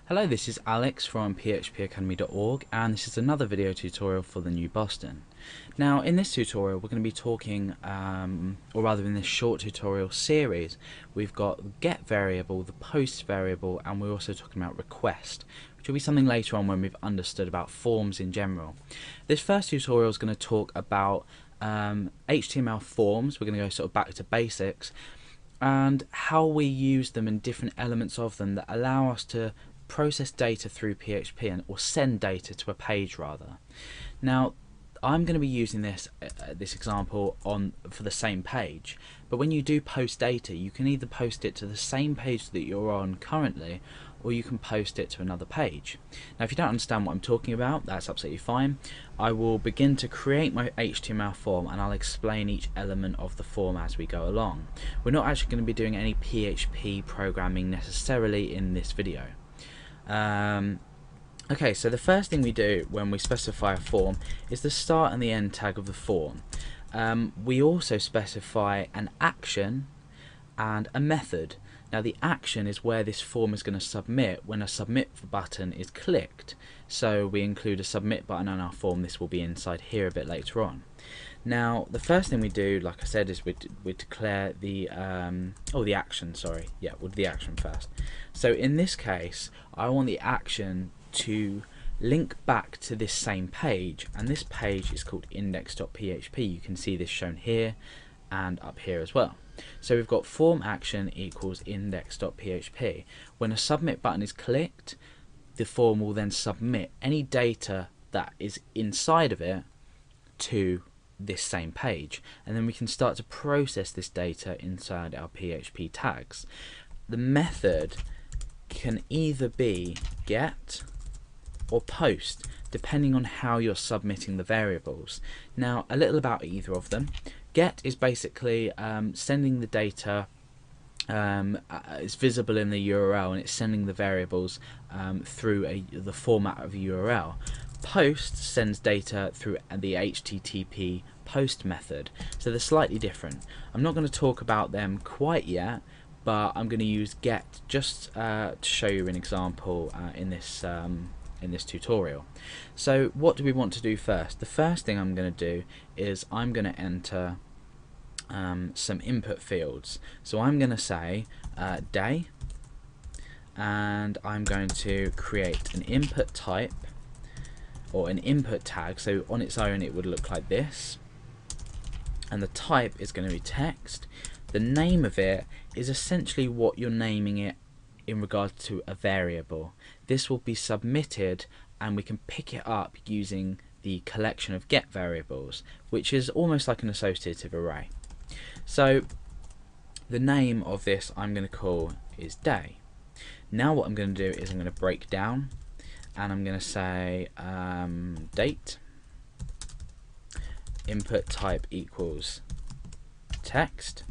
Hello, this is Alex from phpacademy.org, and this is another video tutorial for the New Boston. Now, in this tutorial we're going to be talking, or rather in this short tutorial series, we've got the get variable, the post variable, and we're also talking about request, which will be something later on when we've understood about forms in general. This first tutorial is going to talk about HTML forms. We're going to go sort of back to basics and how we use them and different elements of them that allow us to process data through PHP or send data to a page rather. Now, I'm going to be using this example for the same page, but when you do post data, you can either post it to the same page that you're on currently, or you can post it to another page. Now, if you don't understand what I'm talking about, that's absolutely fine. I will begin to create my HTML form and I'll explain each element of the form as we go along. We're not actually going to be doing any PHP programming necessarily in this video. Okay, so the first thing we do when we specify a form is the start and the end tag of the form. We also specify an action and a method. Now, the action is where this form is going to submit when a submit button is clicked. So we include a submit button on our form. This will be inside here a bit later on. Now, the first thing we do, like I said, is we declare the the action. Sorry, yeah, we'll do the action first. So in this case, I want the action to link back to this same page, and this page is called index.php. You can see this shown here and up here as well. So we've got form action equals index.php. When a submit button is clicked, the form will then submit any data that is inside of it to this same page, and then we can start to process this data inside our PHP tags. The method can either be get or post, depending on how you're submitting the variables. Now, a little about either of them. Get is basically sending the data, it's visible in the URL, and it's sending the variables through the format of a URL. Post sends data through the HTTP post method, so they're slightly different. I'm not going to talk about them quite yet, but I'm going to use get just to show you an example in this tutorial. So what do we want to do first? The first thing I'm going to do is I'm going to enter some input fields. So I'm going to say day, and I'm going to create an input type or an input tag. So on its own it would look like this, and the type is going to be text. The name of it is essentially what you're naming it in regard to a variable. This will be submitted and we can pick it up using the collection of get variables, which is almost like an associative array. So the name of this I'm going to call is day. Now what I'm going to do is I'm going to break down, and I'm going to say date, input type equals text,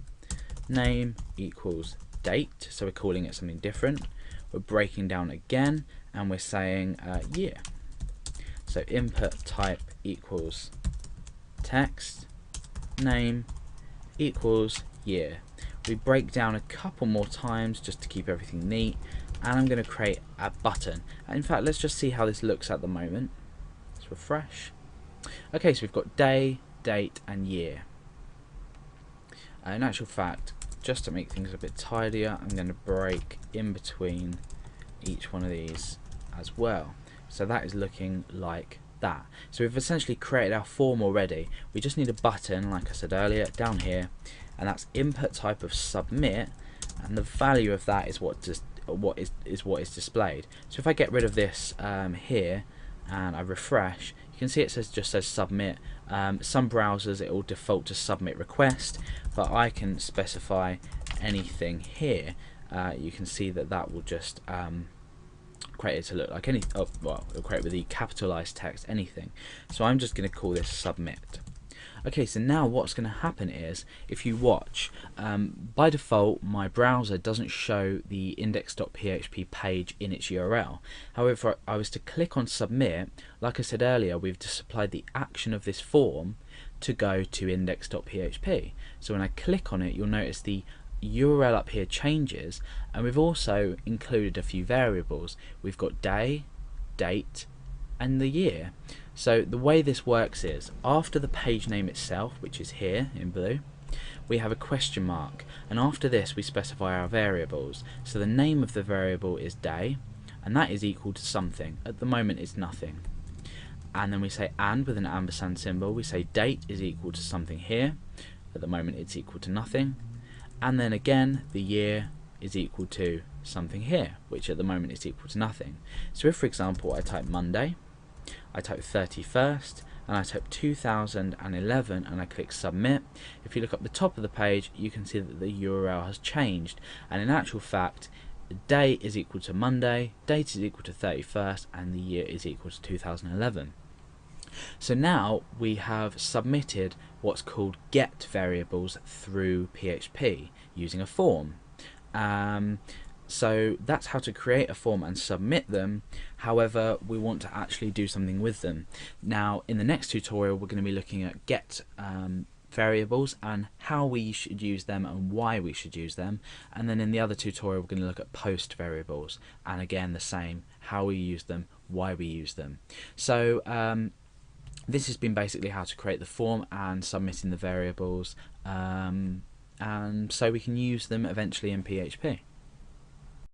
name equals date, so we're calling it something different. We're breaking down again and we're saying year. So input type equals text, name equals year. We break down a couple more times just to keep everything neat, and I'm going to create a button. And in fact, let's just see how this looks at the moment. Let's refresh. Okay, so we've got day, date and year. In actual fact, just to make things a bit tidier, I'm going to break in between each one of these as well. So that is looking like that. So we've essentially created our form already. We just need a button, like I said earlier, down here, and that's input type of submit, and the value of that is what is displayed. So if I get rid of this here and I refresh, you can see it just says submit. Some browsers it will default to submit request, but I can specify anything here. You can see that will just create it to look like any. Well, it'll create with the capitalized text anything. So I'm just going to call this submit. Okay, so now what's going to happen is, if you watch, by default my browser doesn't show the index.php page in its URL. However, if I was to click on submit, like I said earlier, we've just supplied the action of this form to go to index.php. So when I click on it, you'll notice the URL up here changes, and we've also included a few variables. We've got day, date, and the year. So the way this works is, after the page name itself, which is here in blue, we have a question mark, and after this we specify our variables. So the name of the variable is day, and that is equal to something. At the moment it's nothing. And then we say and with an ampersand symbol. We say date is equal to something here. At the moment it's equal to nothing. And then again the year is equal to something here, which at the moment is equal to nothing. So if, for example, I type Monday, I type 31st, and I type 2011, and I click submit, if you look up the top of the page you can see that the URL has changed, and in actual fact the day is equal to Monday, date is equal to 31st, and the year is equal to 2011. So now we have submitted what's called get variables through PHP using a form. So that's how to create a form and submit them. However, we want to actually do something with them. Now in the next tutorial we're going to be looking at get variables and how we should use them and why we should use them, and then in the other tutorial we're going to look at post variables, and again the same, how we use them, why we use them. So this has been basically how to create the form and submitting the variables, and so we can use them eventually in PHP.